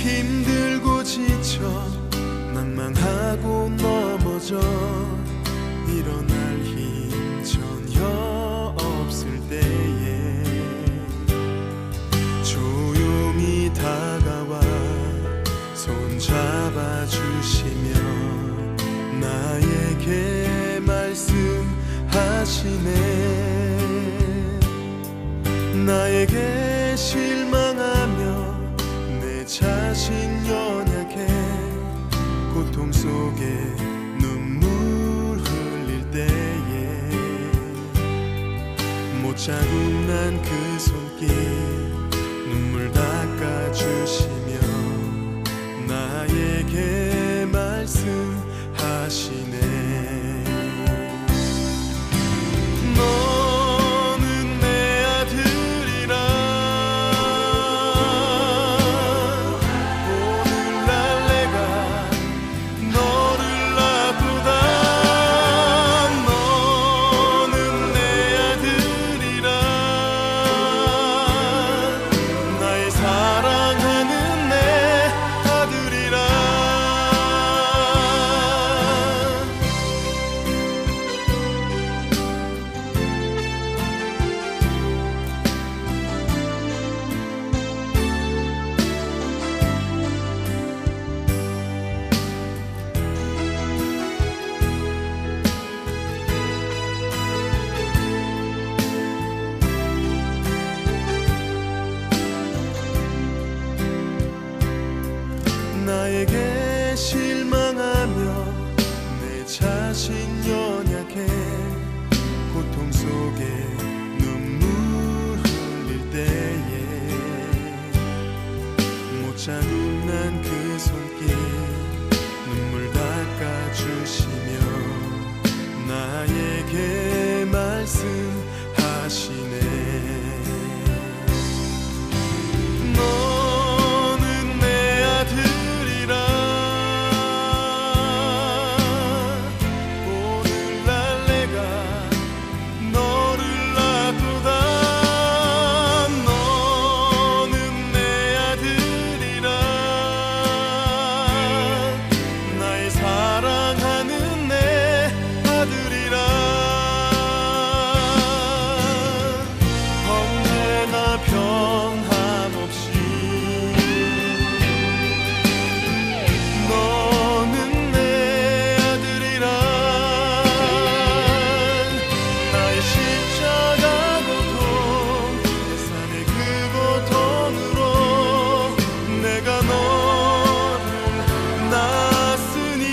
힘들고 지쳐 낭망하고 넘어져 일어날 힘 전혀 없을 때에 조용히 다가와 손잡아 주시며 나에게 말씀하시네. 나에게 실망하며 내 자신 연약해 고통 속에 눈물 흘릴 때에 못자국 난 그 손길 눈물 닦아주시며 나에게 말씀하시네. 너는 내 아들이라 오늘날 내가 너를 낳고다. 너는 내 아들이라 나의 사랑하는 내 아들이라. 나에게 실망하며 내 자신 연약해 고통 속에 눈물 흘릴 때에 못자국 난 그 손길 눈물 닦아주시며 나에게 말씀하시네. 너는 내 아들이라 오늘날 내가 너를 낳고다. 너는 내 아들이라 나의 사랑하는 내 아들이라. 언제나 변함없이 너는 내 아들이라. 나의 십자가 고통 내 삶의 그 고통으로 내가 너를 낳았으니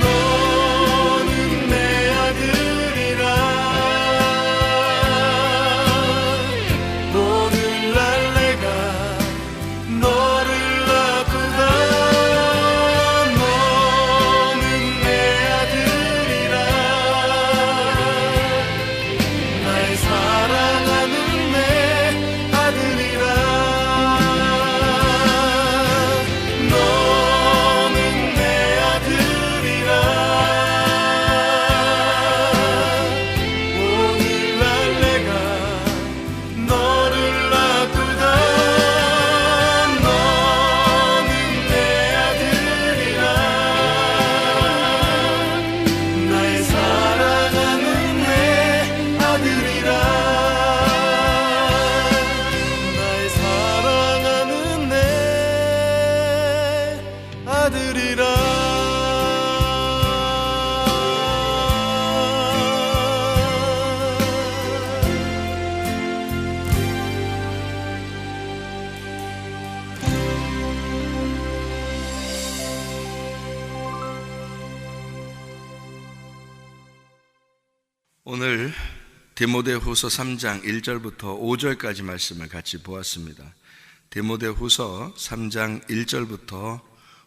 너는 내 아들이라. 오늘날 내가 너를 낳고다. 너는 내 아들이라 나의 사랑하는 내 아들이라. 너는 내 아들이라. 오늘날 내가 너를 낳고다. 너는 내 아들이라 나의 사랑하는 내 아들이라. 나의 사랑하는 내 아들이라. 오늘 디모데후서 3장 1절부터 5절까지 말씀을 같이 보았습니다. 디모데후서 3장 1절부터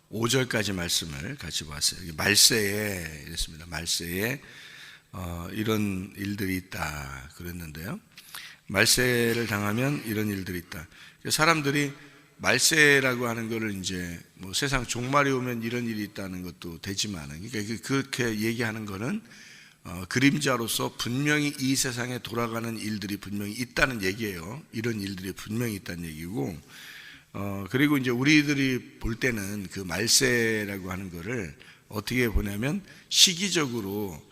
5절까지 말씀을 같이 보았어요. 말세에 이랬습니다. 말세에 이런 일들이 있다 그랬는데요. 말세를 당하면 이런 일들이 있다. 사람들이 말세라고 하는 거를 이제 뭐 세상 종말이 오면 이런 일이 있다는 것도 되지만, 그러니까 그렇게 얘기하는 거는 그림자로서 분명히 이 세상에 돌아가는 일들이 분명히 있다는 얘기예요. 이런 일들이 분명히 있다는 얘기고, 그리고 이제 우리들이 볼 때는 그 말세라고 하는 거를 어떻게 보냐면 시기적으로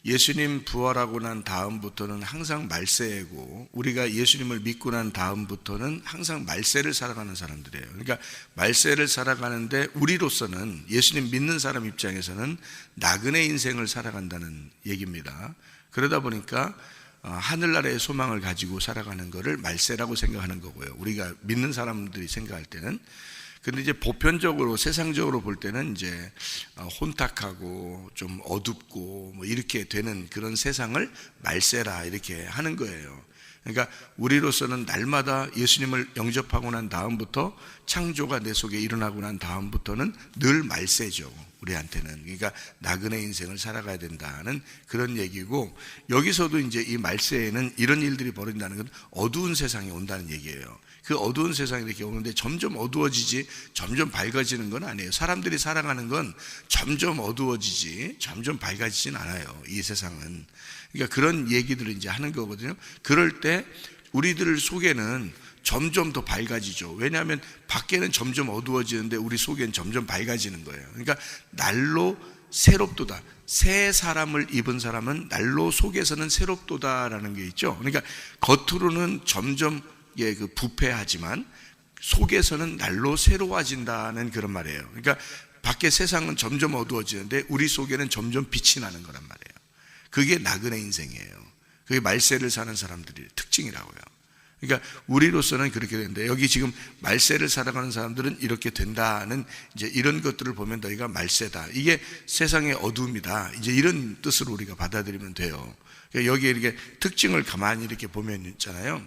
예수님 부활하고 난 다음부터는 항상 말세고, 우리가 예수님을 믿고 난 다음부터는 항상 말세를 살아가는 사람들이에요. 그러니까 말세를 살아가는데 우리로서는, 예수님 믿는 사람 입장에서는 나그네 인생을 살아간다는 얘기입니다. 그러다 보니까 하늘나라의 소망을 가지고 살아가는 것을 말세라고 생각하는 거고요, 우리가 믿는 사람들이 생각할 때는. 근데 이제 보편적으로, 세상적으로 볼 때는 이제 혼탁하고 좀 어둡고 뭐 이렇게 되는 그런 세상을 말세라 이렇게 하는 거예요. 그러니까 우리로서는 날마다 예수님을 영접하고 난 다음부터, 창조가 내 속에 일어나고 난 다음부터는 늘 말세죠, 우리한테는. 그러니까 나그네 인생을 살아가야 된다는 그런 얘기고, 여기서도 이제 이 말세에는 이런 일들이 벌어진다는 건 어두운 세상이 온다는 얘기예요. 그 어두운 세상이 이렇게 오는데 점점 어두워지지 점점 밝아지는 건 아니에요. 사람들이 살아가는 건 점점 어두워지지 점점 밝아지진 않아요, 이 세상은. 그러니까 그런 얘기들을 이제 하는 거거든요. 그럴 때 우리들 속에는 점점 더 밝아지죠. 왜냐하면 밖에는 점점 어두워지는데 우리 속에는 점점 밝아지는 거예요. 그러니까 날로 새롭도다. 새 사람을 입은 사람은 날로 속에서는 새롭도다라는 게 있죠. 그러니까 겉으로는 점점 그 부패하지만 속에서는 날로 새로워진다는 그런 말이에요. 그러니까 밖에 세상은 점점 어두워지는데 우리 속에는 점점 빛이 나는 거란 말이에요. 그게 나그네 인생이에요. 그게 말세를 사는 사람들의 특징이라고요. 그러니까 우리로서는 그렇게 되는데, 여기 지금 말세를 살아가는 사람들은 이렇게 된다는 이제 이런 것들을 보면 너희가 말세다, 이게 세상의 어둠이다, 이제 이런 뜻으로 우리가 받아들이면 돼요. 그러니까 여기 이렇게 특징을 가만히 이렇게 보면 있잖아요.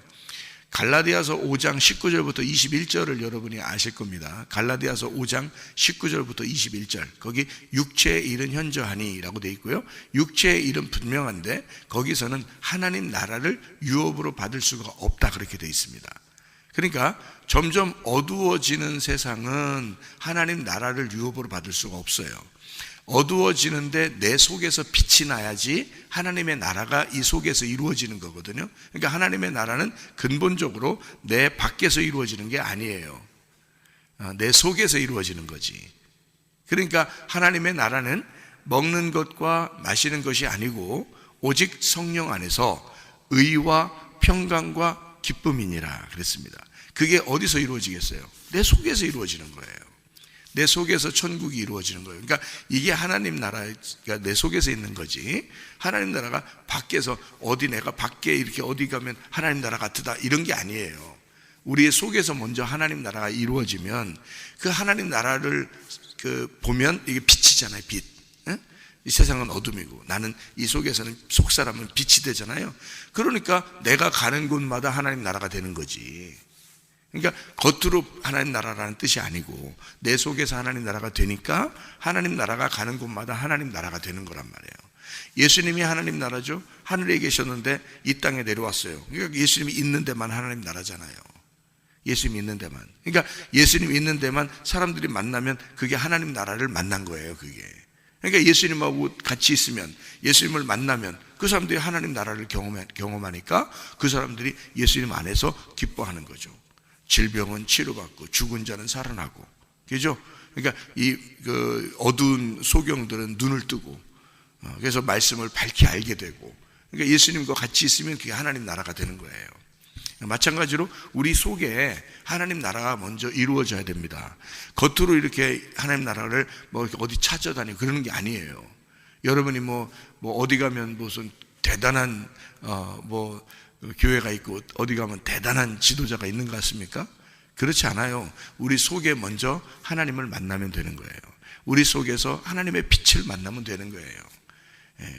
갈라디아서 5장 19절부터 21절을 여러분이 아실 겁니다. 갈라디아서 5장 19절부터 21절, 거기 육체의 일은 현저하니 라고 되어 있고요, 육체의 일은 분명한데 거기서는 하나님 나라를 유업으로 받을 수가 없다, 그렇게 되어 있습니다. 그러니까 점점 어두워지는 세상은 하나님 나라를 유업으로 받을 수가 없어요. 어두워지는데 내 속에서 빛이 나야지 하나님의 나라가 이 속에서 이루어지는 거거든요. 그러니까 하나님의 나라는 근본적으로 내 밖에서 이루어지는 게 아니에요. 내 속에서 이루어지는 거지. 그러니까 하나님의 나라는 먹는 것과 마시는 것이 아니고 오직 성령 안에서 의와 평강과 기쁨이니라 그랬습니다. 그게 어디서 이루어지겠어요? 내 속에서 이루어지는 거예요. 내 속에서 천국이 이루어지는 거예요. 그러니까 이게 하나님 나라가 내 속에서 있는 거지, 하나님 나라가 밖에서 어디 내가 밖에 이렇게 어디 가면 하나님 나라 같다 이런 게 아니에요. 우리의 속에서 먼저 하나님 나라가 이루어지면 그 하나님 나라를 보면 이게 빛이잖아요, 빛. 이 세상은 어둠이고 나는 이 속에서는 속사람은 빛이 되잖아요. 그러니까 내가 가는 곳마다 하나님 나라가 되는 거지. 그러니까 겉으로 하나님 나라라는 뜻이 아니고 내 속에서 하나님 나라가 되니까 하나님 나라가 가는 곳마다 하나님 나라가 되는 거란 말이에요. 예수님이 하나님 나라죠. 하늘에 계셨는데 이 땅에 내려왔어요. 그러니까 예수님이 있는 데만 하나님 나라잖아요. 예수님이 있는 데만. 그러니까 예수님이 있는 데만 사람들이 만나면 그게 하나님 나라를 만난 거예요, 그게. 그러니까 예수님하고 같이 있으면, 예수님을 만나면 그 사람들이 하나님 나라를 경험하니까 그 사람들이 예수님 안에서 기뻐하는 거죠. 질병은 치료받고 죽은 자는 살아나고, 그죠? 그러니까 이 어두운 소경들은 눈을 뜨고, 그래서 말씀을 밝히 알게 되고, 그러니까 예수님과 같이 있으면 그게 하나님 나라가 되는 거예요. 마찬가지로 우리 속에 하나님 나라가 먼저 이루어져야 됩니다. 겉으로 이렇게 하나님 나라를 뭐 이렇게 어디 찾아다니고 그러는 게 아니에요. 여러분이 뭐 어디 가면 무슨 대단한 교회가 있고 어디 가면 대단한 지도자가 있는 것 같습니까? 그렇지 않아요. 우리 속에 먼저 하나님을 만나면 되는 거예요. 우리 속에서 하나님의 빛을 만나면 되는 거예요.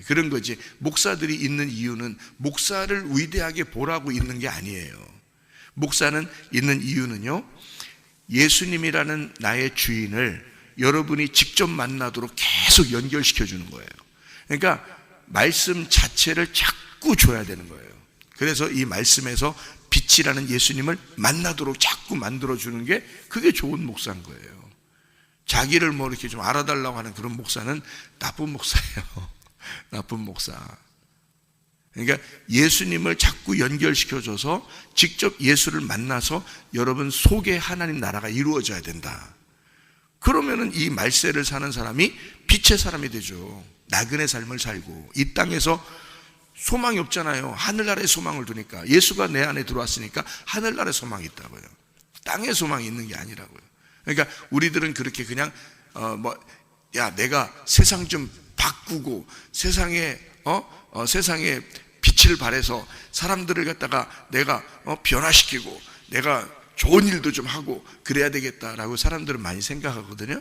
그런 거지. 목사들이 있는 이유는 목사를 위대하게 보라고 있는 게 아니에요. 목사는 있는 이유는요, 예수님이라는 나의 주인을 여러분이 직접 만나도록 계속 연결시켜 주는 거예요. 그러니까 말씀 자체를 자꾸 줘야 되는 거예요. 그래서 이 말씀에서 빛이라는 예수님을 만나도록 자꾸 만들어주는 게 그게 좋은 목사인 거예요. 자기를 뭐 이렇게 좀 알아달라고 하는 그런 목사는 나쁜 목사예요. 나쁜 목사. 그러니까 예수님을 자꾸 연결시켜줘서 직접 예수를 만나서 여러분 속에 하나님 나라가 이루어져야 된다. 그러면은 이 말세를 사는 사람이 빛의 사람이 되죠. 나그네 삶을 살고 이 땅에서 소망이 없잖아요. 하늘나라에 소망을 두니까. 예수가 내 안에 들어왔으니까 하늘나라에 소망이 있다고요. 땅에 소망이 있는 게 아니라고요. 그러니까 우리들은 그렇게 그냥 내가 세상 좀 바꾸고 세상에 빛을 발해서 사람들을 갖다가 내가 변화시키고 내가 좋은 일도 좀 하고 그래야 되겠다라고 사람들은 많이 생각하거든요.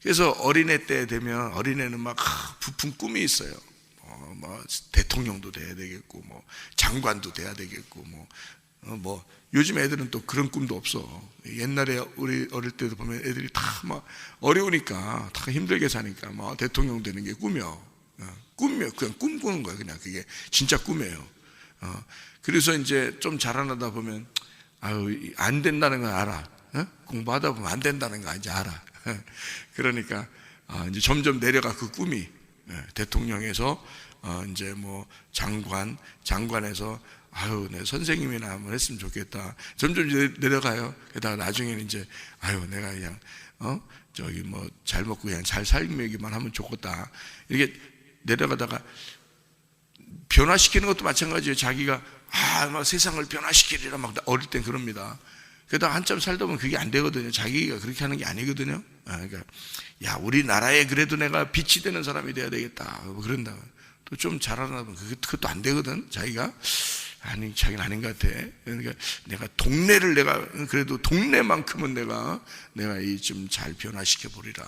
그래서 어린애 때 되면 어린애는 막 부푼 꿈이 있어요. 대통령도 돼야 되겠고 장관도 돼야 되겠고 요즘 애들은 또 그런 꿈도 없어. 옛날에 우리 어릴 때도 보면 애들이 다 막 어려우니까 다 힘들게 사니까 대통령 되는 게 꿈이요. 꿈이요. 그냥 꿈꾸는 거예요. 그냥 그게 진짜 꿈이에요. 그래서 이제 좀 자라나다 보면 안 된다는 걸 알아. 공부하다 보면 안 된다는 거 이제 알아. 그러니까 이제 점점 내려가 그 꿈이 대통령에서 이제 장관에서 내 선생님이나 한번 했으면 좋겠다. 점점 이제 내려가요. 게다가 나중에는 이제 내가 그냥 잘 먹고 그냥 잘 살기만 하면 좋겠다. 이렇게 내려가다가 변화시키는 것도 마찬가지예요. 자기가 막 세상을 변화시키리라 막 어릴 땐 그럽니다. 게다가 한참 살다 보면 그게 안 되거든요. 자기가 그렇게 하는 게 아니거든요. 그러니까 우리나라에 그래도 내가 빛이 되는 사람이 돼야 되겠다. 그런다. 또 좀 자라나 보면 그것도 안 되거든. 자기는 아닌 것 같아. 그러니까 내가 동네를 그래도 동네만큼은 내가 이 좀 잘 변화시켜 보리라.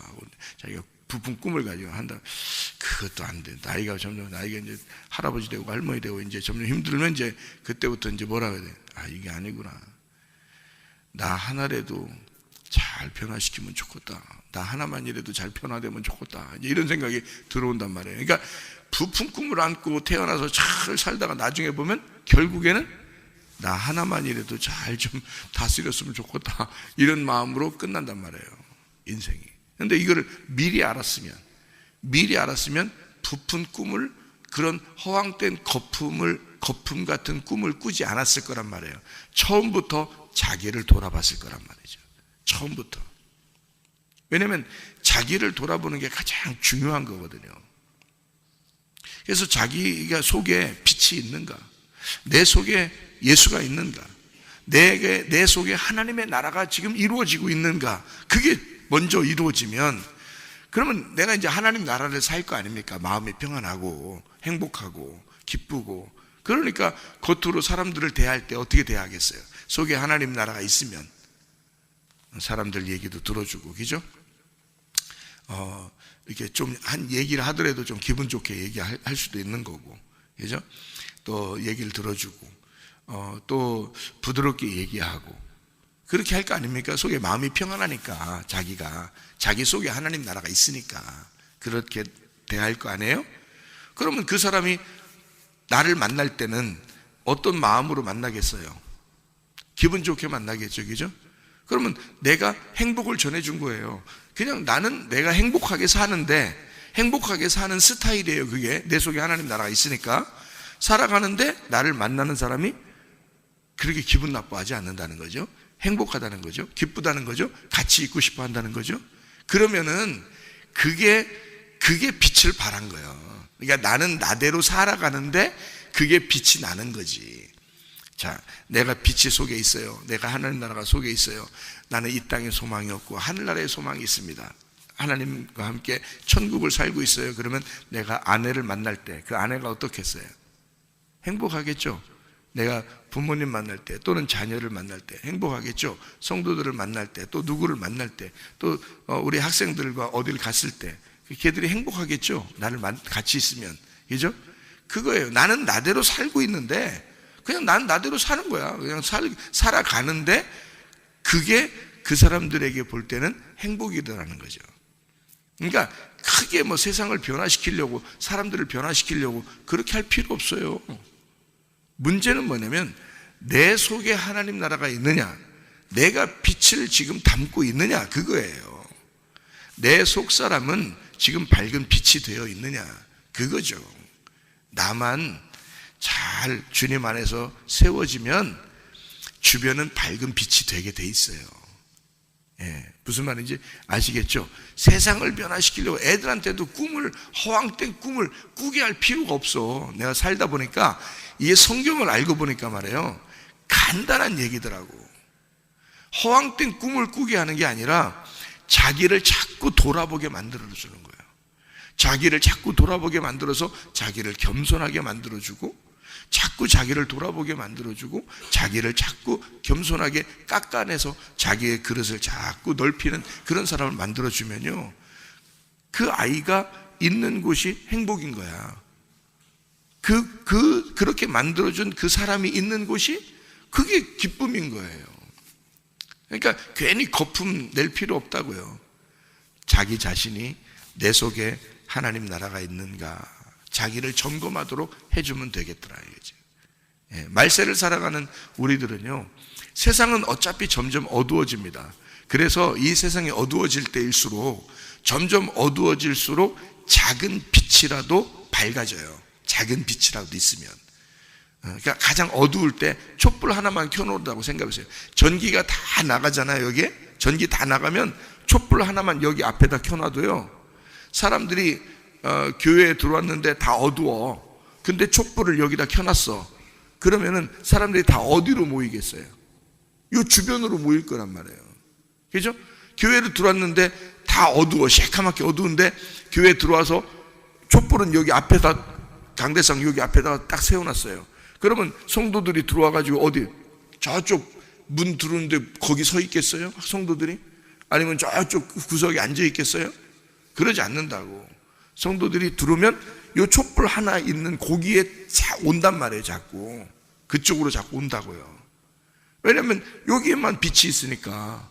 자기가 부푼 꿈을 가지고 한다. 그것도 안 돼. 나이가 이제 할아버지 되고 할머니 되고 이제 점점 힘들면 이제 그때부터 이제 뭐라 그래야 돼? 이게 아니구나. 나 하나라도 잘 변화시키면 좋겠다. 나 하나만이라도 잘 변화되면 좋겠다. 이제 이런 생각이 들어온단 말이에요. 그러니까 부푼 꿈을 안고 태어나서 잘 살다가 나중에 보면 결국에는 나 하나만이라도 잘 좀 다스렸으면 좋겠다. 이런 마음으로 끝난단 말이에요. 인생이. 그런데 이거를 미리 알았으면 부푼 꿈을 그런 허황된 거품 같은 꿈을 꾸지 않았을 거란 말이에요. 처음부터 자기를 돌아봤을 거란 말이죠. 처음부터. 왜냐하면 자기를 돌아보는 게 가장 중요한 거거든요. 그래서 자기가 속에 빛이 있는가? 내 속에 예수가 있는가? 내 속에 하나님의 나라가 지금 이루어지고 있는가? 그게 먼저 이루어지면 그러면 내가 이제 하나님 나라를 살 거 아닙니까? 마음이 평안하고 행복하고 기쁘고. 그러니까 겉으로 사람들을 대할 때 어떻게 대하겠어요? 속에 하나님 나라가 있으면 사람들 얘기도 들어주고, 그죠? 이렇게 좀 한 얘기를 하더라도 좀 기분 좋게 얘기할 수도 있는 거고, 그죠? 또 얘기를 들어주고, 또 부드럽게 얘기하고, 그렇게 할 거 아닙니까? 속에 마음이 평안하니까, 자기 속에 하나님 나라가 있으니까 그렇게 대할 거 아니에요? 그러면 그 사람이 나를 만날 때는 어떤 마음으로 만나겠어요? 기분 좋게 만나겠죠, 그죠? 그러면 내가 행복을 전해준 거예요. 그냥 나는 내가 행복하게 사는데, 행복하게 사는 스타일이에요. 그게 내 속에 하나님 나라가 있으니까 살아가는데 나를 만나는 사람이 그렇게 기분 나빠하지 않는다는 거죠. 행복하다는 거죠. 기쁘다는 거죠. 같이 있고 싶어 한다는 거죠. 그러면은 그게 빛을 발한 거예요. 그러니까 나는 나대로 살아가는데 그게 빛이 나는 거지. 자, 내가 빛이 속에 있어요. 내가 하나님 나라가 속에 있어요. 나는 이 땅에 소망이 없고 하늘나라에 소망이 있습니다. 하나님과 함께 천국을 살고 있어요. 그러면 내가 아내를 만날 때 그 아내가 어떻겠어요? 행복하겠죠? 내가 부모님 만날 때 또는 자녀를 만날 때 행복하겠죠? 성도들을 만날 때 또 누구를 만날 때 또 우리 학생들과 어딜 갔을 때 걔들이 행복하겠죠? 나를 같이 있으면. 그죠? 그거예요. 나는 나대로 살고 있는데 그냥 난 나대로 사는 거야. 그냥 살아가는데 그게 그 사람들에게 볼 때는 행복이더라는 거죠. 그러니까 크게 세상을 변화시키려고, 사람들을 변화시키려고 그렇게 할 필요 없어요. 문제는 뭐냐면 내 속에 하나님 나라가 있느냐, 내가 빛을 지금 담고 있느냐, 그거예요. 내 속 사람은 지금 밝은 빛이 되어 있느냐, 그거죠. 나만 잘 주님 안에서 세워지면 주변은 밝은 빛이 되게 돼 있어요. 예, 무슨 말인지 아시겠죠? 세상을 변화시키려고 애들한테도 허황된 꿈을 꾸게 할 필요가 없어. 내가 살다 보니까 이게 성경을 알고 보니까 말이에요, 간단한 얘기더라고. 허황된 꿈을 꾸게 하는 게 아니라 자기를 자꾸 돌아보게 만들어주는 거예요. 자기를 자꾸 돌아보게 만들어서 자기를 겸손하게 만들어주고, 자꾸 자기를 돌아보게 만들어주고, 자기를 자꾸 겸손하게 깎아내서 자기의 그릇을 자꾸 넓히는 그런 사람을 만들어주면요, 그 아이가 있는 곳이 행복인 거야. 그렇게 만들어준 그 사람이 있는 곳이 그게 기쁨인 거예요. 그러니까 괜히 거품 낼 필요 없다고요. 자기 자신이 내 속에 하나님 나라가 있는가, 자기를 점검하도록 해주면 되겠더라 이거죠. 예, 말세를 살아가는 우리들은요, 세상은 어차피 점점 어두워집니다. 그래서 이 세상이 어두워질 때일수록, 점점 어두워질수록 작은 빛이라도 밝아져요. 작은 빛이라도 있으면. 그러니까 가장 어두울 때 촛불 하나만 켜놓는다고 생각해보세요. 전기가 다 나가잖아요. 여기에 전기 다 나가면 촛불 하나만 여기 앞에다 켜놔도요, 사람들이 교회에 들어왔는데 다 어두워. 근데 촛불을 여기다 켜놨어. 그러면은 사람들이 다 어디로 모이겠어요? 요 주변으로 모일 거란 말이에요. 그죠? 교회를 들어왔는데 다 어두워, 새카맣게 어두운데 교회에 들어와서 촛불은 여기 앞에다, 강대상 여기 앞에다가 딱 세워놨어요. 그러면 성도들이 들어와가지고 어디 저쪽 문 들어오는데 거기 서 있겠어요? 성도들이? 아니면 저쪽 구석에 앉아 있겠어요? 그러지 않는다고. 성도들이 들어오면 요 촛불 하나 있는 거기에 온단 말이에요. 자꾸 그쪽으로 자꾸 온다고요. 왜냐하면 여기에만 빛이 있으니까.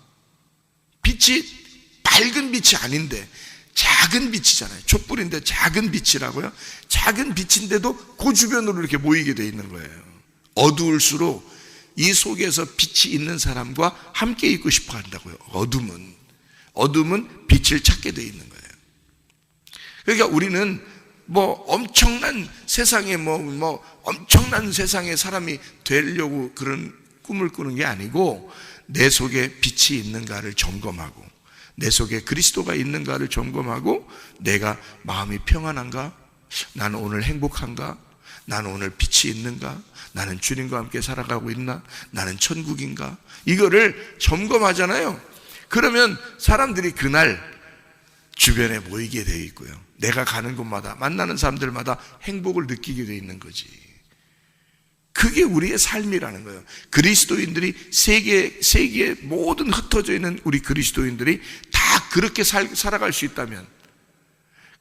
빛이 밝은 빛이 아닌데 작은 빛이잖아요. 촛불인데 작은 빛이라고요. 작은 빛인데도 그 주변으로 이렇게 모이게 돼 있는 거예요. 어두울수록 이 속에서 빛이 있는 사람과 함께 있고 싶어 한다고요. 어둠은 빛을 찾게 돼 있는 거예요. 그러니까 우리는 엄청난 세상에 엄청난 세상의 사람이 되려고 그런 꿈을 꾸는 게 아니고, 내 속에 빛이 있는가를 점검하고, 내 속에 그리스도가 있는가를 점검하고, 내가 마음이 평안한가? 나는 오늘 행복한가? 나는 오늘 빛이 있는가? 나는 주님과 함께 살아가고 있나? 나는 천국인가? 이거를 점검하잖아요. 그러면 사람들이 그날 주변에 모이게 되어 있고요, 내가 가는 곳마다 만나는 사람들마다 행복을 느끼게 되어 있는 거지. 그게 우리의 삶이라는 거예요. 그리스도인들이 세계에 모든 흩어져 있는 우리 그리스도인들이 다 그렇게 살아갈 수 있다면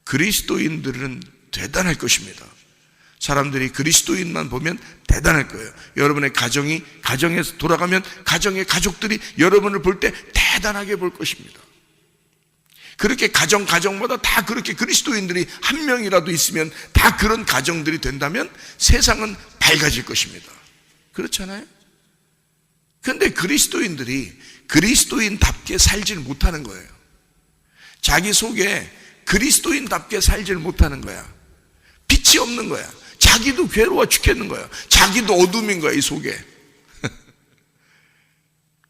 그리스도인들은 대단할 것입니다. 사람들이 그리스도인만 보면 대단할 거예요. 여러분의 가정에서 돌아가면 가정의 가족들이 여러분을 볼 때 대단하게 볼 것입니다. 그렇게 가정마다 다 그렇게 그리스도인들이 한 명이라도 있으면, 다 그런 가정들이 된다면 세상은 밝아질 것입니다. 그렇잖아요? 그런데 그리스도인들이 그리스도인답게 살질 못하는 거예요. 자기 속에 그리스도인답게 살질 못하는 거야. 빛이 없는 거야. 자기도 괴로워 죽겠는 거야. 자기도 어둠인 거야, 이 속에.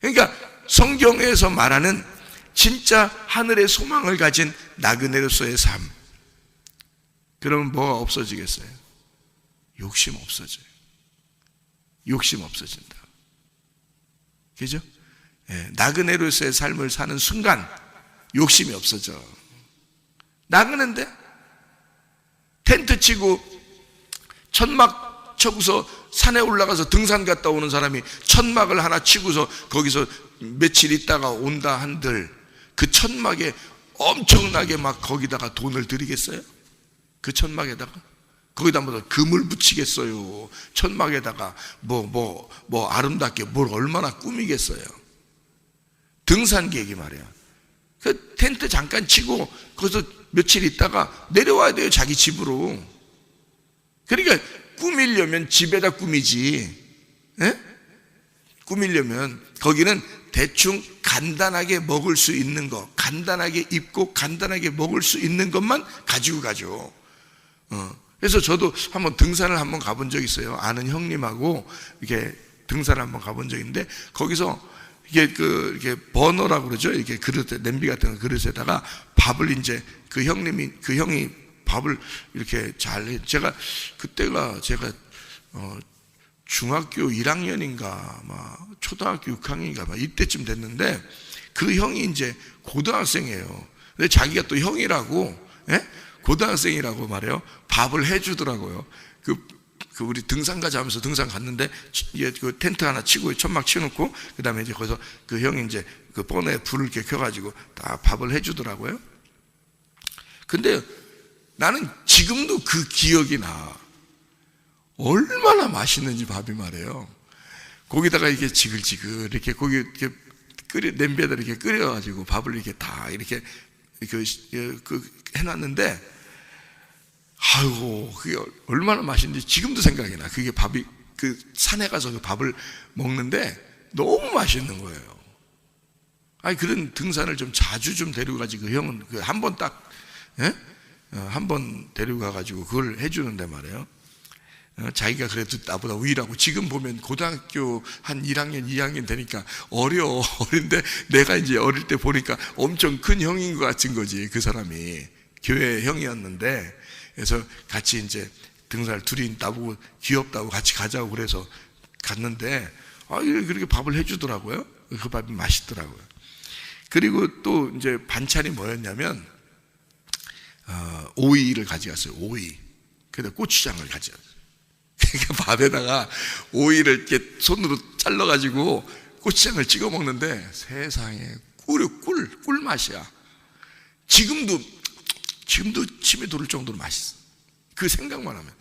그러니까 성경에서 말하는 진짜 하늘의 소망을 가진 나그네로서의 삶, 그러면 뭐가 없어지겠어요? 욕심 없어져요. 욕심 없어진다. 그죠? 예, 나그네로서의 삶을 사는 순간 욕심이 없어져. 나그네인데 텐트 치고 천막 쳐고서 산에 올라가서 등산 갔다 오는 사람이 천막을 하나 치고서 거기서 며칠 있다가 온다 한들, 그 천막에 엄청나게 막 거기다가 돈을 들이겠어요? 그 천막에다가? 거기다 뭐 금을 붙이겠어요? 천막에다가 뭐 아름답게 뭘 얼마나 꾸미겠어요? 등산객이 말이야. 그 텐트 잠깐 치고 거기서 며칠 있다가 내려와야 돼요, 자기 집으로. 그러니까 꾸미려면 집에다 꾸미지. 예? 꾸미려면 거기는 대충 간단하게 먹을 수 있는 거, 간단하게 입고 간단하게 먹을 수 있는 것만 가지고 가죠. 그래서 저도 한번 등산을 한번 가본 적이 있어요. 아는 형님하고 이렇게 등산을 한번 가본 적이 있는데, 거기서 이게 버너라고 그러죠. 이렇게 그릇에, 냄비 같은 그릇에다가 밥을 이제 그 형이 밥을 이렇게 제가 그때가 제가 중학교 1학년인가 막 초등학교 6학년인가 막 이때쯤 됐는데, 그 형이 이제 고등학생이에요. 근데 자기가 또 형이라고, 고등학생이라고 말해요. 밥을 해주더라고요. 그 우리 등산 가자 하면서 등산 갔는데, 그 텐트 하나 치고 천막 치놓고, 그 다음에 이제 거기서 그 형이 이제 그 뻔에 불을 이렇게 켜가지고 다 밥을 해주더라고요. 근데 나는 지금도 그 기억이 나. 얼마나 맛있는지 밥이 말이에요. 거기다가 이렇게 지글지글 이렇게 고기 이렇게 냄비에다 이렇게 끓여가지고 밥을 이렇게 다 이렇게 해놨는데, 아이고, 그게 얼마나 맛있는지 지금도 생각이 나. 그게 밥이, 그 산에 가서 그 밥을 먹는데 너무 맛있는 거예요. 아니, 그런 등산을 좀 자주 좀 데리고 가지. 그 형은 그 한 번 딱, 한 번 데리고 가가지고 그걸 해주는데 말이에요. 자기가 그래도 나보다 우위라고. 지금 보면 고등학교 한 1학년, 2학년 되니까 어린데, 내가 이제 어릴 때 보니까 엄청 큰 형인 것 같은 거지. 그 사람이 교회 형이었는데, 그래서 같이 이제 등산을 둘이 나보고 귀엽다고 같이 가자고 그래서 갔는데, 그렇게 밥을 해주더라고요. 그 밥이 맛있더라고요. 그리고 또 이제 반찬이 뭐였냐면, 오이를 가져갔어요. 오이. 근데 고추장을 가져갔어요. 그러니까 밥에다가 오이를 이렇게 손으로 잘라가지고 고추장을 찍어 먹는데, 세상에 꿀 맛이야. 지금도 침이 돌을 정도로 맛있어. 그 생각만 하면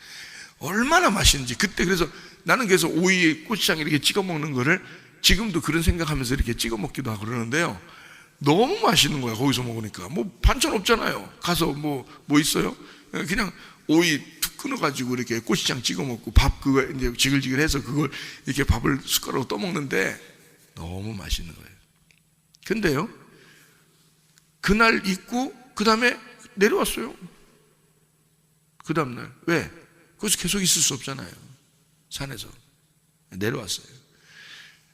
얼마나 맛있는지. 그때 그래서 나는 계속 오이에 고추장 이렇게 찍어 먹는 거를 지금도 그런 생각하면서 이렇게 찍어 먹기도 하고 그러는데요, 너무 맛있는 거야. 거기서 먹으니까 뭐 반찬 없잖아요. 가서 뭐 있어요? 그냥 오이 툭 끊어가지고 이렇게 고추장 찍어 먹고, 밥 그거 이제 지글지글해서 그걸 이렇게 밥을 숟가락으로 떠먹는데 너무 맛있는 거예요. 근데요, 그날 있고 그 다음에 내려왔어요. 그 다음날. 왜? 거기서 계속 있을 수 없잖아요. 산에서 내려왔어요.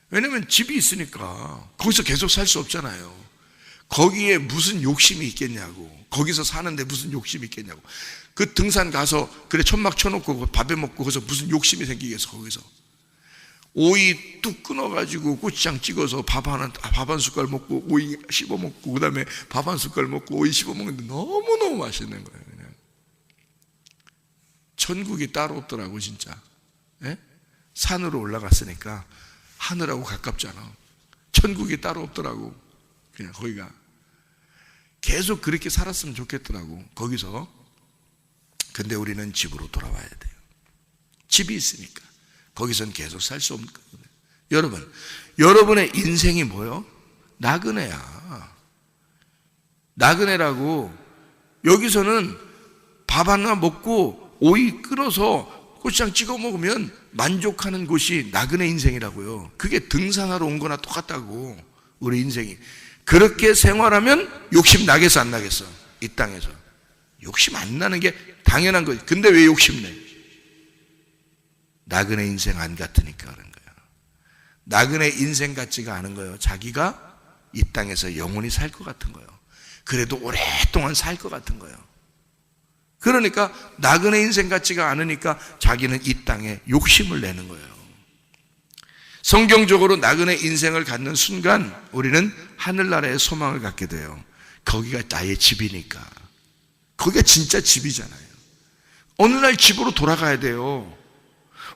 왜냐면 집이 있으니까 거기서 계속 살 수 없잖아요. 거기에 무슨 욕심이 있겠냐고. 거기서 사는데 무슨 욕심이 있겠냐고. 그 등산 가서 그래 천막 쳐놓고 밥에 먹고 거기서 무슨 욕심이 생기겠어. 거기서 오이 뚝 끊어가지고 고추장 찍어서 밥 한 숟갈 먹고 오이 씹어 먹고, 그 다음에 밥 한 숟갈 먹고 오이 씹어 먹는데 너무너무 맛있는 거예요. 그냥 천국이 따로 없더라고 진짜. 산으로 올라갔으니까 하늘하고 가깝잖아. 천국이 따로 없더라고. 그냥 거기가 계속 그렇게 살았으면 좋겠더라고 거기서. 근데 우리는 집으로 돌아와야 돼요. 집이 있으니까 거기선 계속 살 수 없는 거예요. 여러분의 인생이 뭐요? 나그네야. 나그네라고. 여기서는 밥 하나 먹고 오이 끓여서 고추장 찍어 먹으면 만족하는 곳이 나그네 인생이라고요. 그게 등산하러 온 거나 똑같다고. 우리 인생이 그렇게 생활하면 욕심 나겠어 안 나겠어? 이 땅에서 욕심 안 나는 게 당연한 거지. 근데 왜 욕심내? 나그네 인생 안 같으니까 그런 거예요. 나그네 인생 같지가 않은 거예요. 자기가 이 땅에서 영원히 살 것 같은 거예요. 그래도 오랫동안 살 것 같은 거예요. 그러니까 나그네 인생 같지가 않으니까 자기는 이 땅에 욕심을 내는 거예요. 성경적으로 나그네 인생을 갖는 순간 우리는 하늘나라의 소망을 갖게 돼요. 거기가 나의 집이니까. 거기가 진짜 집이잖아요. 어느 날 집으로 돌아가야 돼요.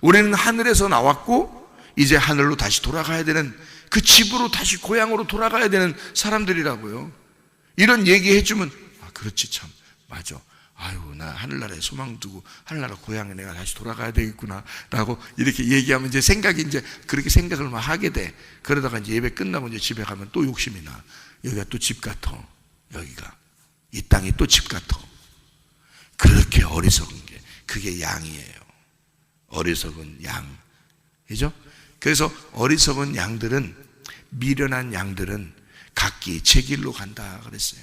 우리는 하늘에서 나왔고 이제 하늘로 다시 돌아가야 되는, 그 집으로 다시 고향으로 돌아가야 되는 사람들이라고요. 이런 얘기해주면 그렇지 참 맞아. 아이고 나 하늘나라에 소망 두고 하늘나라 고향에 내가 다시 돌아가야 되겠구나 라고 이렇게 얘기하면 이제 생각이 이제 그렇게 생각을 막 하게 돼. 그러다가 이제 예배 끝나고 이제 집에 가면 또 욕심이 나. 여기가 또 집 같아. 여기가 이 땅이 또 집 같아. 그렇게 어리석은 게 그게 양이에요. 어리석은 양. 그죠? 그래서 어리석은 양들은, 미련한 양들은 각기 제 길로 간다 그랬어요.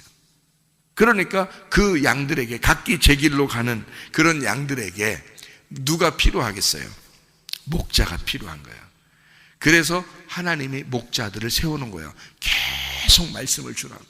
그러니까 그 양들에게, 각기 제 길로 가는 그런 양들에게 누가 필요하겠어요? 목자가 필요한 거예요. 그래서 하나님이 목자들을 세우는 거예요. 계속 말씀을 주라고,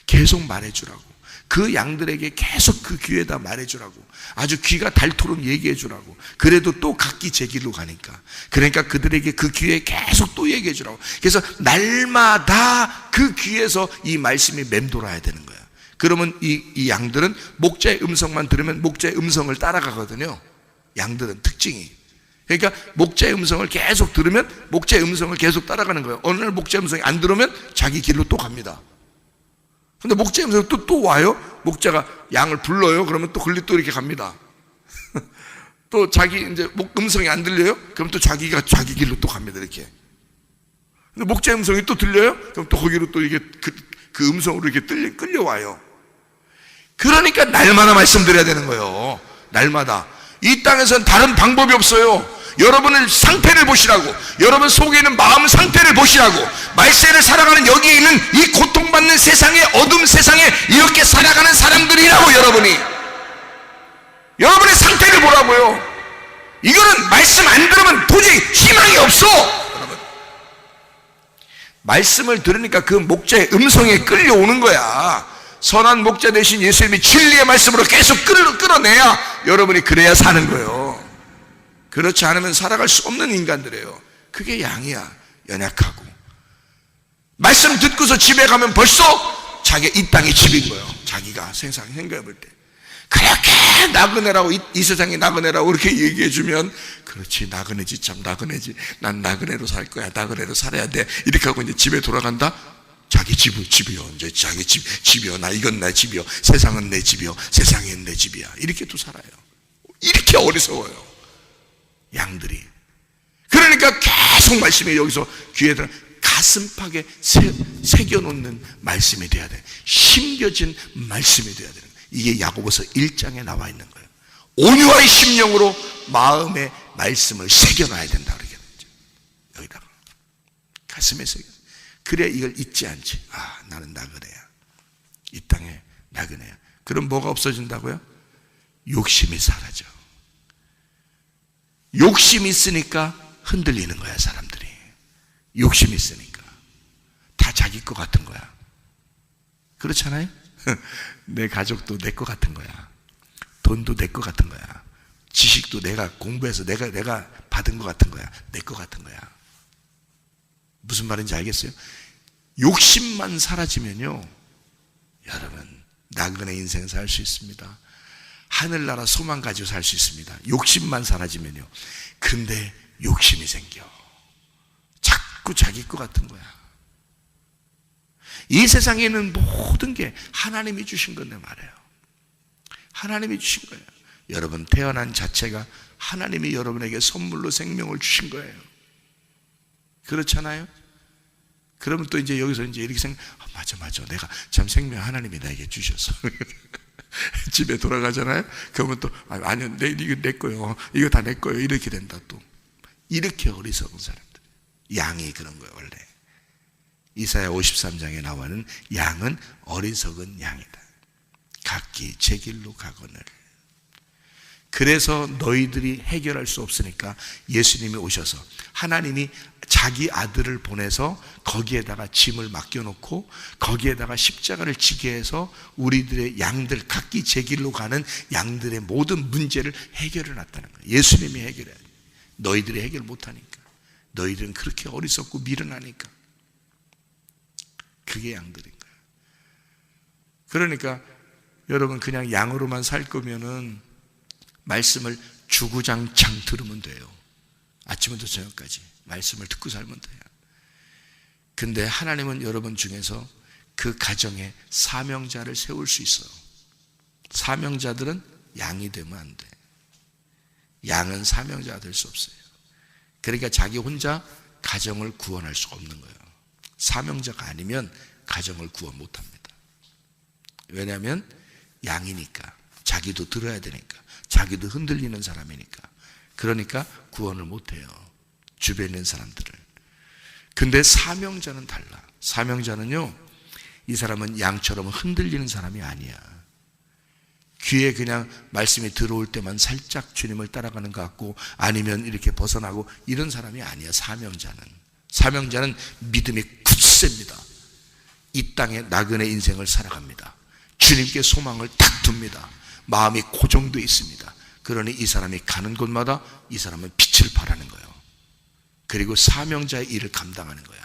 계속 말해주라고, 그 양들에게 계속 그 귀에다 말해주라고, 아주 귀가 닳도록 얘기해주라고. 그래도 또 각기 제 길로 가니까, 그러니까 그들에게 그 귀에 계속 또 얘기해주라고. 그래서 날마다 그 귀에서 이 말씀이 맴돌아야 되는 거예요. 그러면 이 양들은 목자의 음성만 들으면 목자의 음성을 따라가거든요. 양들은 특징이, 그러니까 목자의 음성을 계속 들으면 목자의 음성을 계속 따라가는 거예요. 어느 날 목자의 음성이 안 들으면 자기 길로 또 갑니다. 근데 목자의 음성이 또 와요. 목자가 양을 불러요. 그러면 또 글리 또 이렇게 갑니다. 또 자기 이제 음성이 안 들려요. 그럼 또 자기가 자기 길로 또 갑니다. 이렇게. 근데 목자의 음성이 또 들려요. 그럼 또 거기로 또 이게 그 음성으로 이렇게 끌려와요. 그러니까 날마다 말씀드려야 되는 거예요. 날마다. 이 땅에서는 다른 방법이 없어요. 여러분의 상태를 보시라고, 여러분 속에 있는 마음 상태를 보시라고. 말세를 살아가는 여기에 있는 이 고통받는 세상에, 어둠 세상에 이렇게 살아가는 사람들이라고. 여러분의 상태를 보라고요. 이거는 말씀 안 들으면 도저히 희망이 없어. 여러분, 말씀을 들으니까 그 목자의 음성에 끌려오는 거야. 선한 목자 대신 예수님이 진리의 말씀으로 계속 끌어내야 여러분이 그래야 사는 거예요. 그렇지 않으면 살아갈 수 없는 인간들이에요. 그게 양이야. 연약하고. 말씀 듣고서 집에 가면 벌써 자기 이 땅이 집인 거예요. 자기가 생각해 볼 때. 그렇게 나그네라고, 이 세상에 나그네라고 그렇게 얘기해 주면, 그렇지, 나그네지, 참 나그네지, 난 나그네로 살 거야, 나그네로 살아야 돼, 이렇게 하고 이제 집에 돌아간다. 자기 집이요. 이제 자기 집이요. 이건 내 집이요. 세상은 내 집이요. 세상은 내 집이야. 이렇게 또 살아요. 이렇게 어리석어요, 양들이. 그러니까 계속 말씀이 여기서 귀에 들어 가슴팍에 새겨놓는 말씀이 돼야 돼. 심겨진 말씀이 돼야 되는 거예요. 이게 야고보서 1장에 나와 있는 거예요. 온유와의 심령으로 마음의 말씀을 새겨놔야 된다 그러겠죠. 여기다가 가슴에 새겨. 그래 이걸 잊지 않지. 아, 나는 나그네야. 이 땅에 나그네야. 그럼 뭐가 없어진다고요? 욕심이 사라져. 욕심이 있으니까 흔들리는 거야, 사람들이. 욕심이 있으니까 다 자기 거 같은 거야. 그렇잖아요? 내 가족도 내 거 같은 거야. 돈도 내 거 같은 거야. 지식도 내가 공부해서 내가 받은 거 같은 거야. 내 거 같은 거야. 무슨 말인지 알겠어요? 욕심만 사라지면요, 여러분 나그네 인생 살 수 있습니다. 하늘나라 소망 가지고 살 수 있습니다. 욕심만 사라지면요. 근데 욕심이 생겨. 자꾸 자기 거 같은 거야. 이 세상에 있는 모든 게 하나님이 주신 건데 말이에요. 하나님이 주신 거예요. 여러분 태어난 자체가 하나님이 여러분에게 선물로 생명을 주신 거예요. 그렇잖아요? 그러면 또 이제 여기서 이제 이렇게 맞아. 내가 참 생명 하나님이 나에게 주셔서. 집에 돌아가잖아요? 그러면 또, 아니요, 이거 내 거요. 이거 다 내 거요. 이렇게 된다 또. 이렇게 어리석은 사람들. 양이 그런 거예요, 원래. 이사야 53장에 나와는 양은 어리석은 양이다. 각기 제 길로 가거늘. 그래서 너희들이 해결할 수 없으니까 예수님이 오셔서, 하나님이 자기 아들을 보내서 거기에다가 짐을 맡겨놓고 거기에다가 십자가를 지게 해서 우리들의 양들, 각기 제 길로 가는 양들의 모든 문제를 해결해 놨다는 거예요. 예수님이 해결해야 돼. 너희들이 해결 못하니까. 너희들은 그렇게 어리석고 미련하니까. 그게 양들인 거예요. 그러니까 여러분 그냥 양으로만 살 거면은 말씀을 주구장창 들으면 돼요. 아침부터 저녁까지 말씀을 듣고 살면 돼요. 근데 하나님은 여러분 중에서 그 가정에 사명자를 세울 수 있어요. 사명자들은 양이 되면 안 돼. 양은 사명자가 될 수 없어요. 그러니까 자기 혼자 가정을 구원할 수가 없는 거예요. 사명자가 아니면 가정을 구원 못합니다. 왜냐하면 양이니까, 자기도 들어야 되니까, 자기도 흔들리는 사람이니까. 그러니까 구원을 못해요, 주변에 있는 사람들을. 근데 사명자는 달라. 사명자는요, 이 사람은 양처럼 흔들리는 사람이 아니야. 귀에 그냥 말씀이 들어올 때만 살짝 주님을 따라가는 것 같고 아니면 이렇게 벗어나고 이런 사람이 아니야. 사명자는 믿음이 굳셉니다. 이 땅에 나그네 인생을 살아갑니다. 주님께 소망을 딱 둡니다. 마음이 고정되어 있습니다. 그러니 이 사람이 가는 곳마다 이 사람은 빛을 발하는 거예요. 그리고 사명자의 일을 감당하는 거야.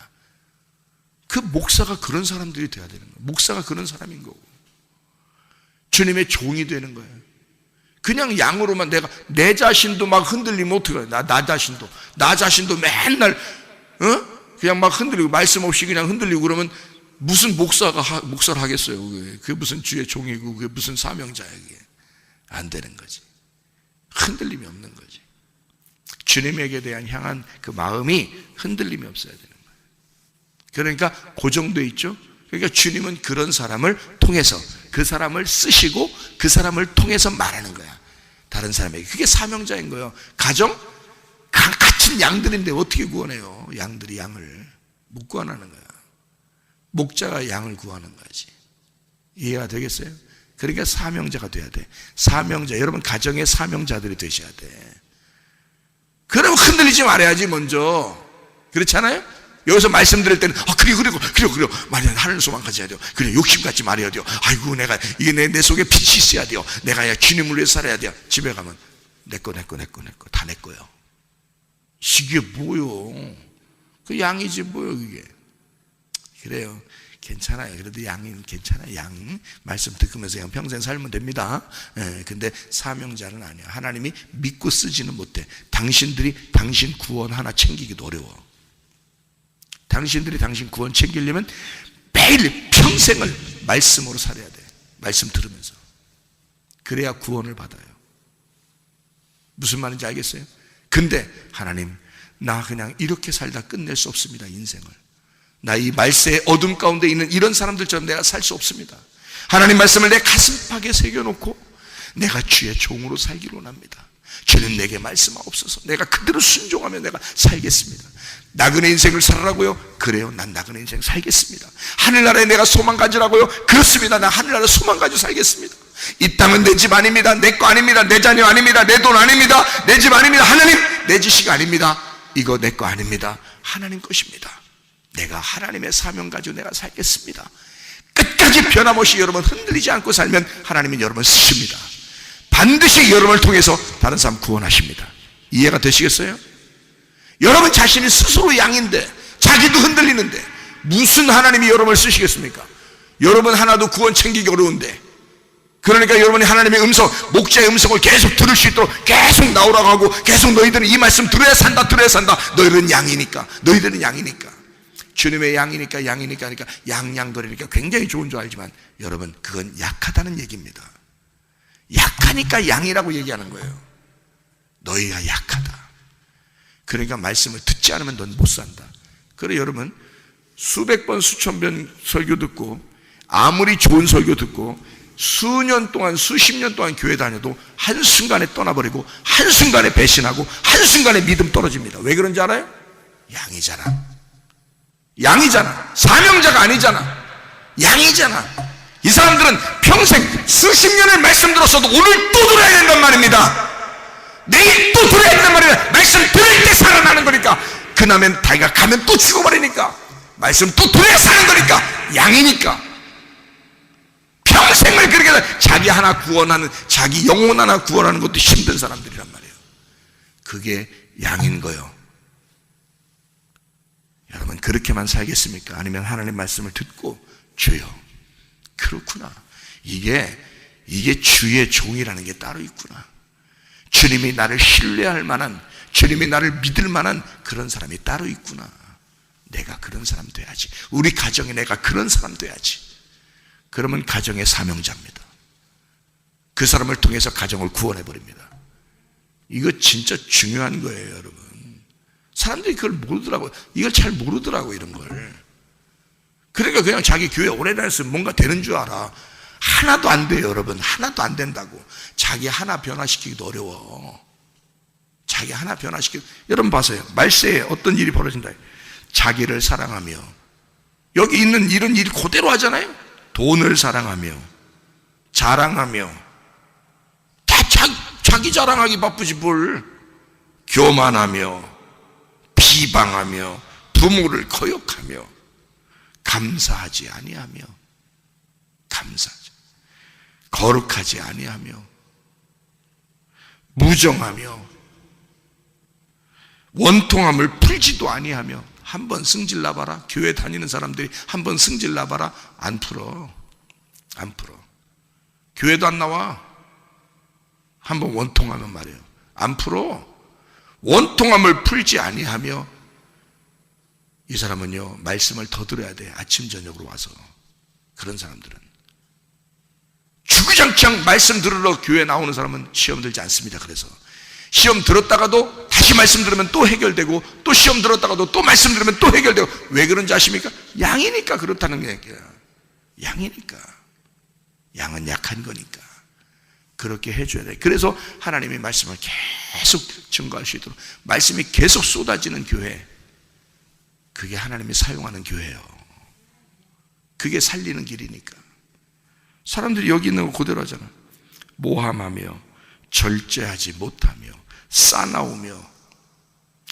그 목사가 그런 사람들이 돼야 되는 거예요. 목사가 그런 사람인 거고 주님의 종이 되는 거예요. 그냥 양으로만 내 자신도 막 흔들리면 어떡해. 나 자신도 맨날 그냥 막 흔들리고 말씀 없이 그냥 흔들리고 그러면 무슨 목사를 하겠어요. 그게 무슨 주의 종이고 그게 무슨 사명자야. 그게 안 되는 거지. 흔들림이 없는 거지. 주님에게 대한 향한 그 마음이 흔들림이 없어야 되는 거예요. 그러니까 고정되어 있죠. 그러니까 주님은 그런 사람을 통해서 그 사람을 쓰시고 그 사람을 통해서 말하는 거야. 다른 사람에게. 그게 사명자인 거예요. 가정? 갇힌 양들인데 어떻게 구원해요? 양들이 양을 못 구원하는 거야. 목자가 양을 구하는 거지. 이해가 되겠어요? 그러니까 사명자가 돼야 돼. 사명자, 여러분 가정의 사명자들이 되셔야 돼. 그럼 흔들리지 말아야지 먼저. 그렇잖아요? 여기서 말씀드릴 때는 그래요 말이야 하늘 소망 가져야 돼요. 그래 욕심 갖지 말아야 돼요. 아이고 내가 이게 내 속에 빛이 있어야 돼요. 내가 주님을 위해 살아야 돼요. 집에 가면 내 거 다 내 거예요. 이게 뭐요? 그 양이지 뭐요 그게. 그래요. 괜찮아요. 그래도 양은 괜찮아요. 양 말씀 듣으면서 그냥 평생 살면 됩니다. 근데 사명자는 아니야. 하나님이 믿고 쓰지는 못해. 당신들이 당신 구원 하나 챙기기도 어려워. 당신들이 당신 구원 챙기려면 매일 평생을 말씀으로 살아야 돼. 말씀 들으면서. 그래야 구원을 받아요. 무슨 말인지 알겠어요? 근데 하나님 나 그냥 이렇게 살다 끝낼 수 없습니다. 인생을. 나 이 말세의 어둠 가운데 있는 이런 사람들처럼 내가 살 수 없습니다. 하나님 말씀을 내 가슴팍에 새겨놓고 내가 주의 종으로 살기로 합니다. 주님 내게 말씀하옵소서. 내가 그대로 순종하며 내가 살겠습니다. 나그네 인생을 살아라고요? 그래요. 난 나그네 인생 살겠습니다. 하늘나라에 내가 소망 가지라고요? 그렇습니다. 나 하늘나라에 소망 가지고 살겠습니다. 이 땅은 내 집 아닙니다. 내 거 아닙니다. 내 자녀 아닙니다. 내 돈 아닙니다. 내 집 아닙니다. 하나님 내 지식 아닙니다. 이거 내 거 아닙니다. 하나님 것입니다. 내가 하나님의 사명 가지고 내가 살겠습니다. 끝까지 변함없이 여러분 흔들리지 않고 살면 하나님은 여러분을 쓰십니다. 반드시 여러분을 통해서 다른 사람 구원하십니다. 이해가 되시겠어요? 여러분 자신이 스스로 양인데 자기도 흔들리는데 무슨 하나님이 여러분을 쓰시겠습니까? 여러분 하나도 구원 챙기기 어려운데. 그러니까 여러분이 하나님의 음성, 목자의 음성을 계속 들을 수 있도록 계속 나오라고 하고 계속 너희들은 이 말씀 들어야 산다. 너희들은 양이니까. 주님의 양이니까 그러니까 양양거리니까 굉장히 좋은 줄 알지만 여러분 그건 약하다는 얘기입니다. 약하니까 양이라고 얘기하는 거예요. 너희가 약하다. 그러니까 말씀을 듣지 않으면 넌 못 산다. 그래 여러분 수백 번 수천 번 설교 듣고 아무리 좋은 설교 듣고 수년 동안 수십 년 동안 교회 다녀도 한순간에 떠나버리고 한순간에 배신하고 한순간에 믿음 떨어집니다. 왜 그런지 알아요? 양이잖아. 사명자가 아니잖아. 양이잖아. 이 사람들은 평생 수십 년을 말씀 들었어도 오늘 또 들어야 된단 말입니다. 내일 또 들어야 된단 말이야. 말씀 들을 때 살아나는 거니까. 그나면 다이가 가면 또 죽어버리니까 말씀 또 들어야 사는 거니까. 양이니까 평생을 그렇게 자기 하나 구원하는, 자기 영혼 하나 구원하는 것도 힘든 사람들이란 말이에요. 그게 양인 거예요. 여러분 그렇게만 살겠습니까? 아니면 하나님 말씀을 듣고 주여 그렇구나, 이게 주의 종이라는 게 따로 있구나, 주님이 나를 신뢰할 만한, 주님이 나를 믿을 만한 그런 사람이 따로 있구나, 내가 그런 사람 돼야지, 우리 가정에 내가 그런 사람 돼야지. 그러면 가정의 사명자입니다. 그 사람을 통해서 가정을 구원해버립니다. 이거 진짜 중요한 거예요, 여러분. 사람들이 그걸 모르더라고요. 이걸 잘 모르더라고요, 이런 걸. 그러니까 그냥 자기 교회 오래 다녔으면 뭔가 되는 줄 알아. 하나도 안 돼요, 여러분. 하나도 안 된다고. 자기 하나 변화시키기도 어려워. 자기 하나 변화시키기. 여러분 봐세요. 말세에 어떤 일이 벌어진다. 자기를 사랑하며 여기 있는 이런 일 그대로 하잖아요. 돈을 사랑하며 자랑하며 다 자기 자랑하기 바쁘지 뭘. 교만하며 비방하며 부모를 거역하며 감사하지 아니하며 거룩하지 아니하며 무정하며 원통함을 풀지도 아니하며. 한번 승질 나봐라. 교회 다니는 사람들이 한번 승질 나봐라. 안 풀어. 교회도 안 나와. 한번 원통하면 말이에요. 안 풀어. 원통함을 풀지 아니하며. 이 사람은요, 말씀을 더 들어야 돼. 아침 저녁으로 와서. 그런 사람들은 주구장창 말씀 들으러 교회 나오는 사람은 시험 들지 않습니다. 그래서 시험 들었다가도 다시 말씀 들으면 또 해결되고, 또 시험 들었다가도 또 말씀 들으면 또 해결되고. 왜 그런지 아십니까? 양이니까 그렇다는 얘기야. 양이니까. 양은 약한 거니까 그렇게 해줘야 돼. 그래서 하나님의 말씀을 계속 증거할 수 있도록 말씀이 계속 쏟아지는 교회, 그게 하나님이 사용하는 교회예요. 그게 살리는 길이니까. 사람들이 여기 있는 거 그대로 하잖아. 모함하며 절제하지 못하며 싸나우며.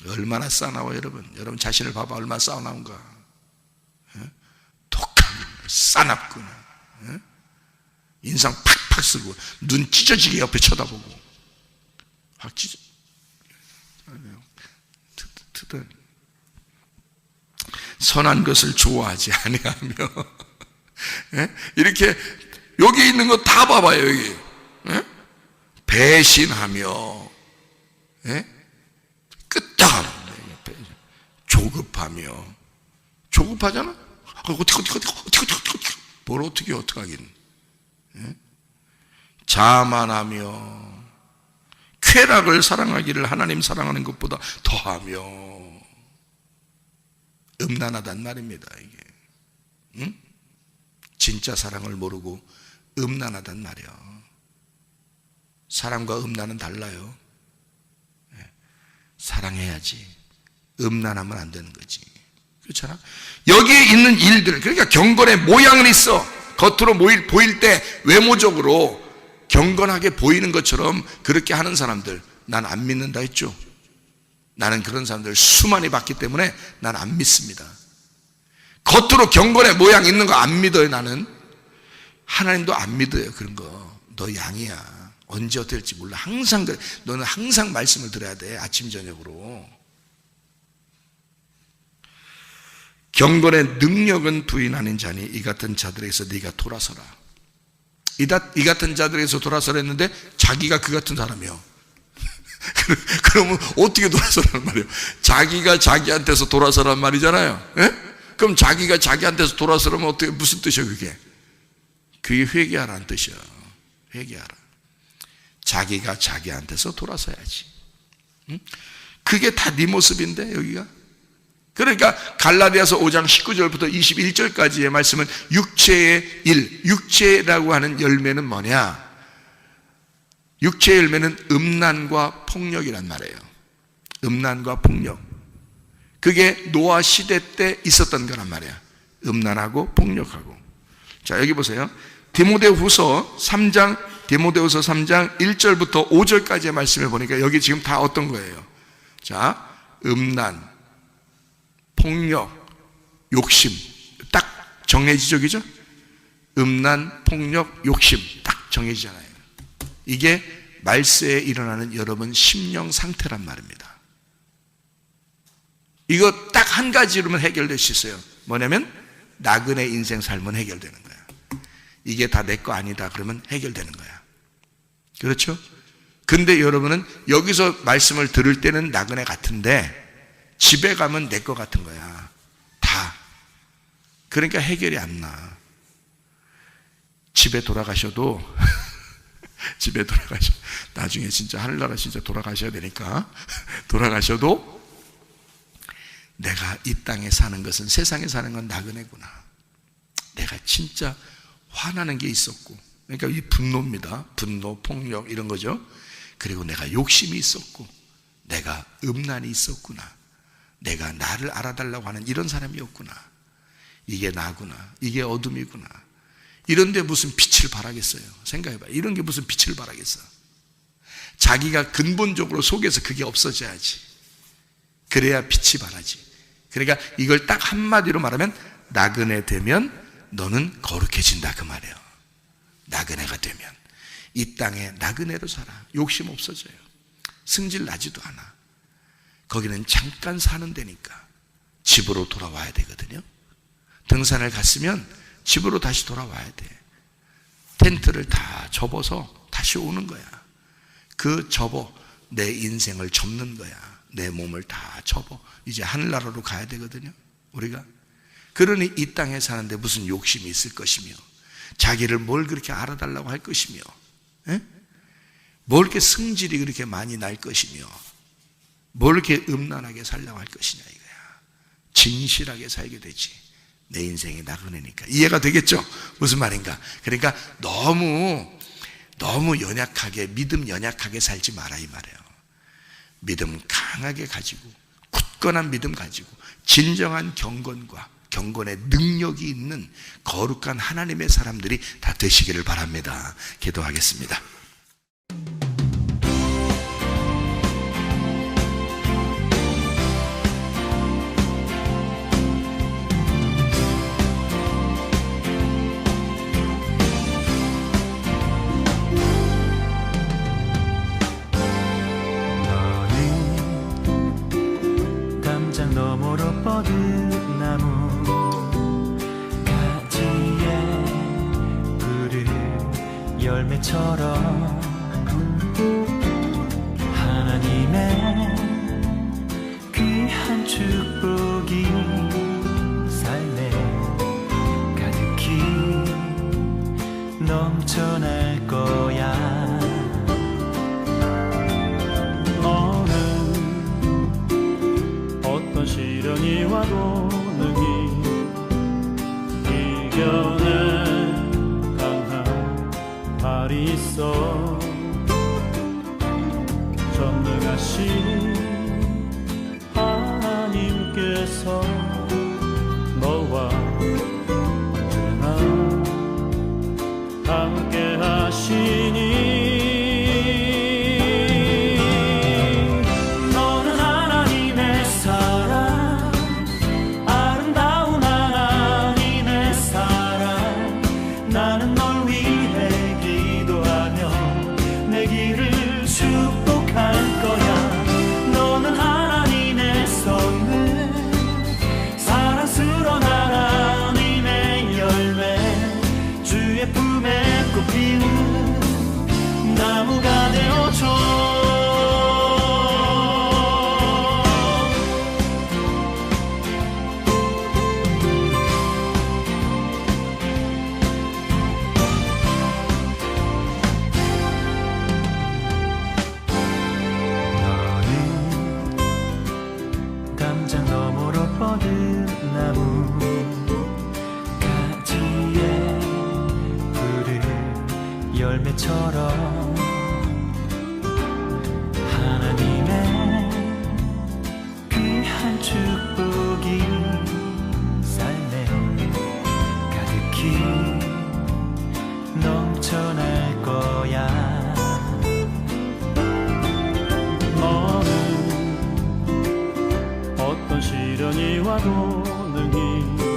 얼마나 싸나워 여러분. 여러분 자신을 봐봐. 얼마나 싸나운가. 독하구나, 싸납구나. 인상 팍팍 쓰고 눈 찢어지게 옆에 쳐다보고 확 찢어. 선한 것을 좋아하지 아니하며. 이렇게 여기 있는 거 다 봐봐요. 여기 배신하며, 끄떡하는 조급하며. 조급하잖아. 어떻게 뭘 어떻게 하긴. 자만하며 쾌락을 사랑하기를 하나님 사랑하는 것보다 더하며. 음란하단 말입니다. 이게 진짜 사랑을 모르고 음란하단 말이야. 사랑과 음란은 달라요. 사랑해야지. 음란하면 안 되는 거지. 그렇잖아. 여기에 있는 일들, 그러니까 경건의 모양은 있어. 겉으로 보일 때 외모적으로 경건하게 보이는 것처럼 그렇게 하는 사람들 난 안 믿는다 했죠. 나는 그런 사람들 수많이 봤기 때문에 난 안 믿습니다. 겉으로 경건의 모양 있는 거 안 믿어요. 나는 하나님도 안 믿어요. 그런 거. 너 양이야. 언제 어떻게 될지 몰라. 항상 그래. 너는 항상 말씀을 들어야 돼. 아침 저녁으로. 경건의 능력은 부인하는 자니 이 같은 자들에게서 네가 돌아서라. 이 같은 자들에게서 돌아서라 했는데 자기가 그 같은 사람이요. 그러면 어떻게 돌아서라는 말이에요? 자기가 자기한테서 돌아서란 말이잖아요. 그럼 자기가 자기한테서 돌아서라면 어떻게, 무슨 뜻이야 그게? 그게 회개하라는 뜻이야. 회개하라. 자기가 자기한테서 돌아서야지. 그게 다 네 모습인데 여기가. 그러니까 갈라디아서 5장 19절부터 21절까지의 말씀은 육체의 일, 육체라고 하는 열매는 뭐냐? 육체의 열매는 음란과 폭력이란 말이에요. 음란과 폭력. 그게 노아 시대 때 있었던 거란 말이야. 음란하고 폭력하고. 자, 여기 보세요. 디모데후서 3장 1절부터 5절까지의 말씀을 보니까 여기 지금 다 어떤 거예요? 자, 음란, 폭력, 욕심. 딱 정해지죠, 그죠? 음란, 폭력, 욕심. 딱 정해지잖아요. 이게 말세에 일어나는 여러분 심령 상태란 말입니다. 이거 딱 한 가지로만 해결될 수 있어요. 뭐냐면 나그네 인생 삶은 해결되는 거야. 이게 다 내 거 아니다 그러면 해결되는 거야. 그렇죠? 근데 여러분은 여기서 말씀을 들을 때는 나그네 같은데 집에 가면 내 거 같은 거야. 다. 그러니까 해결이 안 나. 집에 돌아가셔도 나중에 진짜 하늘나라 진짜 돌아가셔야 되니까 돌아가셔도 내가 이 땅에 사는 것은, 세상에 사는 건 나그네구나. 내가 진짜 화나는 게 있었고, 그러니까 이 분노입니다. 분노, 폭력 이런 거죠. 그리고 내가 욕심이 있었고, 내가 음란이 있었구나. 내가 나를 알아달라고 하는 이런 사람이었구나. 이게 나구나, 이게 어둠이구나. 이런데 무슨 빛을 발하겠어요? 생각해봐. 이런 게 무슨 빛을 발하겠어? 자기가 근본적으로 속에서 그게 없어져야지. 그래야 빛이 발하지. 그러니까 이걸 딱 한마디로 말하면 나그네 되면 너는 거룩해진다 그 말이에요. 나그네가 되면 이 땅에 나그네로 살아. 욕심 없어져요. 승질 나지도 않아. 거기는 잠깐 사는 데니까 집으로 돌아와야 되거든요. 등산을 갔으면 집으로 다시 돌아와야 돼. 텐트를 다 접어서 다시 오는 거야. 그 접어 내 인생을 접는 거야. 내 몸을 다 접어 이제 하늘나라로 가야 되거든요. 우리가 그러니 이 땅에 사는데 무슨 욕심이 있을 것이며, 자기를 뭘 그렇게 알아달라고 할 것이며, 뭘 이렇게 승질이 그렇게 많이 날 것이며, 뭘 이렇게 음란하게 살려고 할 것이냐 이거야. 진실하게 살게 되지. 내 인생이 나그네니까. 이해가 되겠죠? 무슨 말인가? 그러니까 너무 연약하게, 믿음 연약하게 살지 마라 이 말이에요. 믿음 강하게 가지고, 굳건한 믿음 가지고, 진정한 경건의 능력이 있는 거룩한 하나님의 사람들이 다 되시기를 바랍니다. 기도하겠습니다. 너머로 뻗은 나무 가지에 푸른 열매처럼 하나님의 귀한 축복이 삶에 가득히 넘쳐날 거야. 시련이 와도 능히 이겨낼 강한 발이 있어. 전능하신 하나님께서 너와 언제나 함께 하시니 나무가 되어줘. 너는 담장 너머로 뻗은 나무 가지에 푸른 열매처럼 하나님의 귀한 축복이 삶에 가득히 넘쳐날 거야. 너는 어떤 시련이 와도 능히